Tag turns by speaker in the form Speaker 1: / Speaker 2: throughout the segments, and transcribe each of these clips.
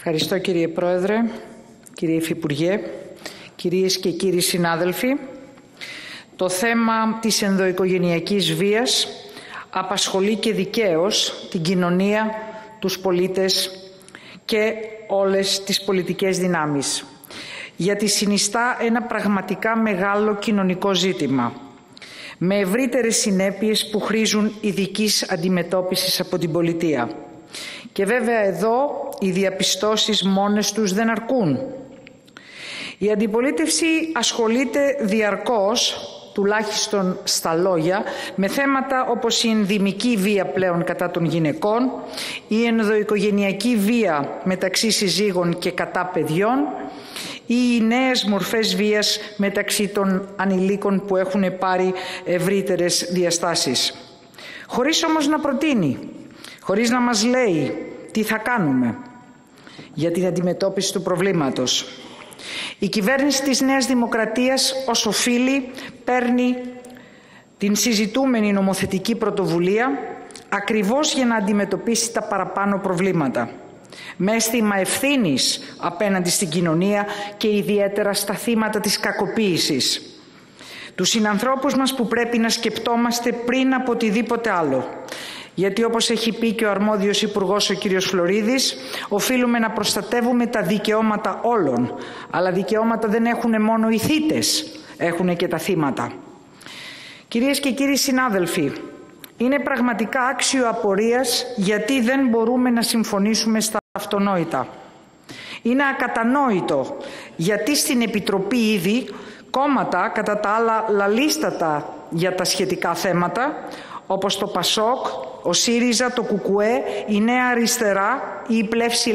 Speaker 1: Ευχαριστώ κύριε Πρόεδρε, κύριε Υφυπουργέ, κυρίες και κύριοι συνάδελφοι. Το θέμα της ενδοοικογενειακής βίας απασχολεί και δικαίως την κοινωνία, τους πολίτες και όλες τις πολιτικές δυνάμεις, γιατί συνιστά ένα πραγματικά μεγάλο κοινωνικό ζήτημα, με ευρύτερες συνέπειες που χρήζουν ειδικής αντιμετώπισης από την πολιτεία. Και βέβαια εδώ οι διαπιστώσεις μόνες τους δεν αρκούν. Η αντιπολίτευση ασχολείται διαρκώς, τουλάχιστον στα λόγια, με θέματα όπως η ενδυμική βία πλέον κατά των γυναικών, η ενδοοικογενειακή βία μεταξύ συζύγων και κατά παιδιών ή οι νέες μορφές βίας μεταξύ των ανηλίκων που έχουν πάρει ευρύτερες διαστάσεις. Χωρίς όμως να προτείνει, χωρίς να μας λέει τι θα κάνουμε για την αντιμετώπιση του προβλήματος. Η κυβέρνηση της Νέας Δημοκρατίας ως οφείλει παίρνει την συζητούμενη νομοθετική πρωτοβουλία ακριβώς για να αντιμετωπίσει τα παραπάνω προβλήματα, με αίσθημα ευθύνης απέναντι στην κοινωνία και ιδιαίτερα στα θύματα της κακοποίησης. Τους συνανθρώπους μας που πρέπει να σκεπτόμαστε πριν από οτιδήποτε άλλο. Γιατί όπως έχει πει και ο αρμόδιος υπουργός ο κύριος Φλωρίδης, οφείλουμε να προστατεύουμε τα δικαιώματα όλων. Αλλά δικαιώματα δεν έχουν μόνο οι θύτες, έχουν και τα θύματα. Κυρίες και κύριοι συνάδελφοι, είναι πραγματικά άξιο απορίας γιατί δεν μπορούμε να συμφωνήσουμε στα αυτονόητα. Είναι ακατανόητο γιατί στην Επιτροπή ήδη κόμματα κατά τα άλλα λαλίστατα για τα σχετικά θέματα, όπως το ΠΑΣΟΚ, ο ΣΥΡΙΖΑ, το ΚΚΕ, η Νέα Αριστερά ή η Πλεύση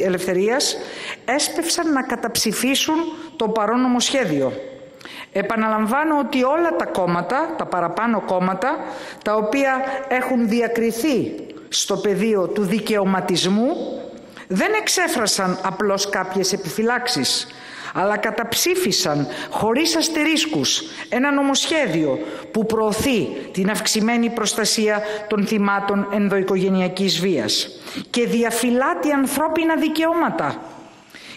Speaker 1: Ελευθερίας, έσπευσαν να καταψηφίσουν το παρόν νομοσχέδιο. Επαναλαμβάνω ότι όλα τα κόμματα, τα παραπάνω κόμματα, τα οποία έχουν διακριθεί στο πεδίο του δικαιωματισμού, δεν εξέφρασαν απλώς κάποιες επιφυλάξεις, αλλά καταψήφισαν χωρίς αστερίσκους ένα νομοσχέδιο που προωθεί την αυξημένη προστασία των θυμάτων ενδοοικογενειακής βίας και διαφυλάττει ανθρώπινα δικαιώματα.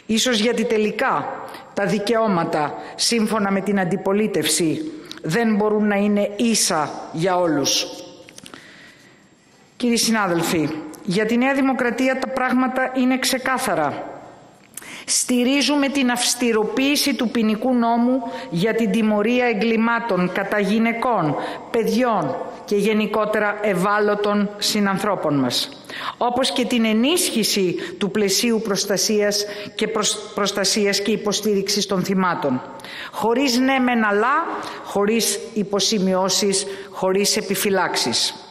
Speaker 1: Ίσως γιατί τελικά τα δικαιώματα, σύμφωνα με την αντιπολίτευση, δεν μπορούν να είναι ίσα για όλους. Κύριοι συνάδελφοι, για τη Νέα Δημοκρατία τα πράγματα είναι ξεκάθαρα. Στηρίζουμε την αυστηροποίηση του ποινικού νόμου για την τιμωρία εγκλημάτων κατά γυναικών, παιδιών και γενικότερα ευάλωτων συνανθρώπων μας, όπως και την ενίσχυση του πλαισίου προστασίας και υποστήριξης των θυμάτων. Χωρίς ναι μεν αλλά, χωρίς υποσημειώσεις, χωρίς επιφυλάξεις.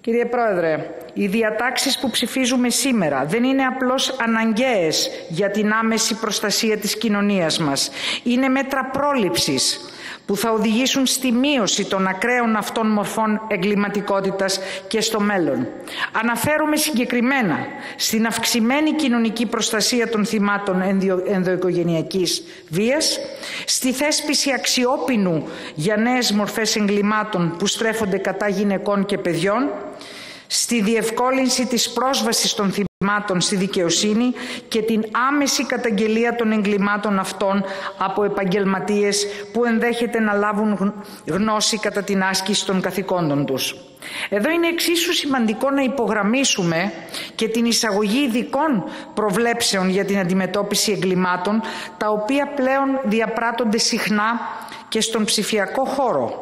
Speaker 1: Κύριε Πρόεδρε, οι διατάξεις που ψηφίζουμε σήμερα δεν είναι απλώς αναγκαίες για την άμεση προστασία της κοινωνίας μας. Είναι μέτρα πρόληψης που θα οδηγήσουν στη μείωση των ακραίων αυτών μορφών εγκληματικότητας και στο μέλλον. Αναφέρομαι συγκεκριμένα στην αυξημένη κοινωνική προστασία των θυμάτων ενδοοικογενειακής βίας, στη θέσπιση αξιόπινου για νέες μορφές εγκλημάτων που στρέφονται κατά γυναικών και παιδιών, στη διευκόλυνση της πρόσβασης των θυμάτων στη δικαιοσύνη και την άμεση καταγγελία των εγκλημάτων αυτών από επαγγελματίες που ενδέχεται να λάβουν γνώση κατά την άσκηση των καθηκόντων τους. Εδώ είναι εξίσου σημαντικό να υπογραμμίσουμε και την εισαγωγή ειδικών προβλέψεων για την αντιμετώπιση εγκλημάτων, τα οποία πλέον διαπράττονται συχνά και στον ψηφιακό χώρο,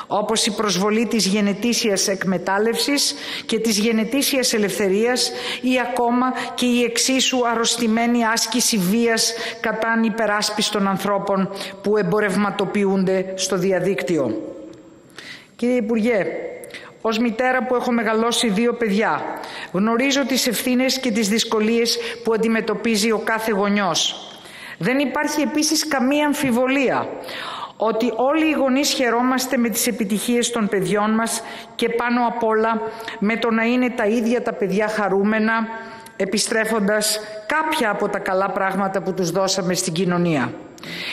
Speaker 1: όπως η προσβολή της γενετήσιας εκμετάλλευσης και της γενετήσιας ελευθερίας ή ακόμα και η εξίσου αρρωστημένη άσκηση βίας κατά ανυπεράσπιστων ανθρώπων που εμπορευματοποιούνται στο διαδίκτυο. Κύριε Υπουργέ, ως μητέρα που έχω μεγαλώσει 2 παιδιά, γνωρίζω τις ευθύνες και τις δυσκολίες που αντιμετωπίζει ο κάθε γονιός. Δεν υπάρχει επίσης καμία αμφιβολία ότι όλοι οι γονείς χαιρόμαστε με τις επιτυχίες των παιδιών μας και πάνω απ' όλα με το να είναι τα ίδια τα παιδιά χαρούμενα, επιστρέφοντας κάποια από τα καλά πράγματα που τους δώσαμε στην κοινωνία.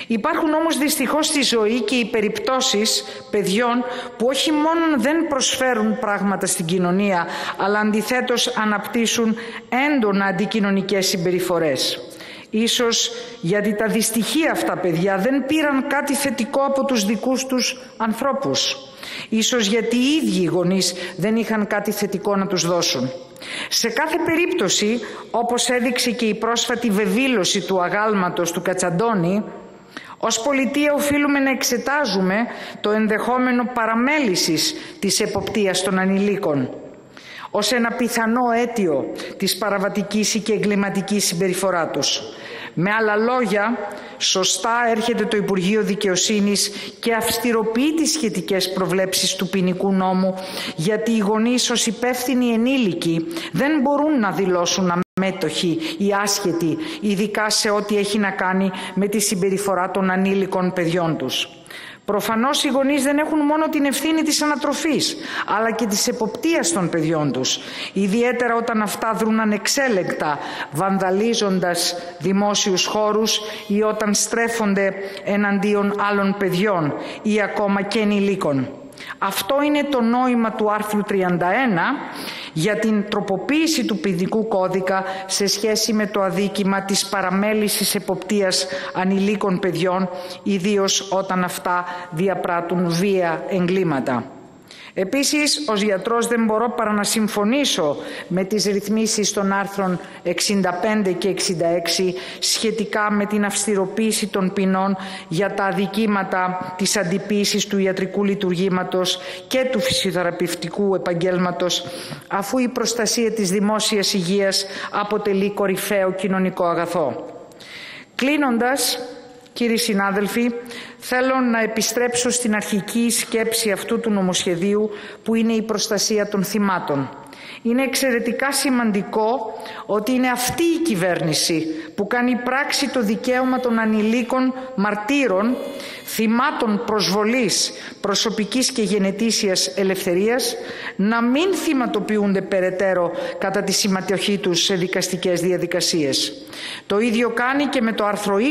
Speaker 1: Υπάρχουν όμως δυστυχώς στη ζωή και οι περιπτώσεις παιδιών που όχι μόνο δεν προσφέρουν πράγματα στην κοινωνία, αλλά αντιθέτως αναπτύσσουν έντονα αντικοινωνικές συμπεριφορές. Ίσως γιατί τα δυστυχία αυτά παιδιά δεν πήραν κάτι θετικό από τους δικούς τους ανθρώπους. Ίσως γιατί οι ίδιοι οι γονείς δεν είχαν κάτι θετικό να τους δώσουν. Σε κάθε περίπτωση, όπως έδειξε και η πρόσφατη βεβήλωση του αγάλματος του Κατσαντώνη, ως πολιτεία οφείλουμε να εξετάζουμε το ενδεχόμενο παραμέλησης της εποπτείας των ανηλίκων ως ένα πιθανό αίτιο της παραβατικής και εγκληματικής συμπεριφορά τους. Με άλλα λόγια, σωστά έρχεται το Υπουργείο Δικαιοσύνης και αυστηροποιεί τις σχετικές προβλέψεις του ποινικού νόμου, γιατί οι γονείς ως υπεύθυνοι ενήλικοι δεν μπορούν να δηλώσουν αμέτωχοι ή άσχετοι, ειδικά σε ό,τι έχει να κάνει με τη συμπεριφορά των ανήλικων παιδιών τους. Προφανώς οι γονείς δεν έχουν μόνο την ευθύνη της ανατροφής, αλλά και της εποπτείας των παιδιών τους, ιδιαίτερα όταν αυτά δρουν ανεξέλεγκτα, βανδαλίζοντας δημόσιους χώρους ή όταν στρέφονται εναντίον άλλων παιδιών ή ακόμα και ενηλίκων. Αυτό είναι το νόημα του άρθρου 31 για την τροποποίηση του ποινικού κώδικα σε σχέση με το αδίκημα της παραμέλησης εποπτείας ανηλίκων παιδιών, ιδίως όταν αυτά διαπράττουν βία εγκλήματα. Επίσης, ως γιατρός δεν μπορώ παρά να συμφωνήσω με τις ρυθμίσεις των άρθρων 65 και 66 σχετικά με την αυστηροποίηση των ποινών για τα αδικήματα της αντιποίησης του ιατρικού λειτουργήματος και του φυσιοθεραπευτικού επαγγέλματος, αφού η προστασία της δημόσιας υγείας αποτελεί κορυφαίο κοινωνικό αγαθό. Κλείνοντας, κύριοι συνάδελφοι, θέλω να επιστρέψω στην αρχική σκέψη αυτού του νομοσχεδίου, που είναι η προστασία των θυμάτων. Είναι εξαιρετικά σημαντικό ότι είναι αυτή η κυβέρνηση που κάνει πράξη το δικαίωμα των ανηλίκων μαρτύρων, θυμάτων προσβολής προσωπικής και γενετήσιας ελευθερίας, να μην θυματοποιούνται περαιτέρω κατά τη συμμετοχή τους σε δικαστικές διαδικασίες. Το ίδιο κάνει και με το άρθρο 20,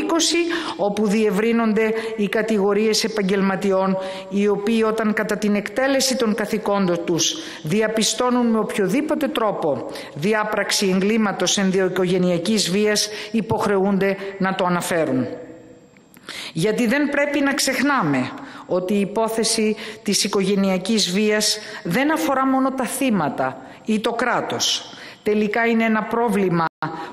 Speaker 1: όπου διευρύνονται οι κατηγορίες επαγγελματιών, οι οποίοι όταν κατά την εκτέλεση των καθηκόντων τους διαπιστώνουν με οποιοδήποτε τρόπο διάπραξη εγκλήματος ενδοοικογενειακής βίας, υποχρεούνται να το αναφέρουν. Γιατί δεν πρέπει να ξεχνάμε ότι η υπόθεση της οικογενειακής βίας δεν αφορά μόνο τα θύματα ή το κράτος. Τελικά είναι ένα πρόβλημα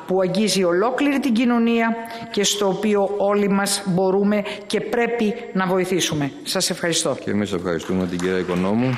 Speaker 1: που αγγίζει ολόκληρη την κοινωνία και στο οποίο όλοι μας μπορούμε και πρέπει να βοηθήσουμε. Σας ευχαριστώ.
Speaker 2: Και εμείς ευχαριστούμε την κυρία Οικονόμου.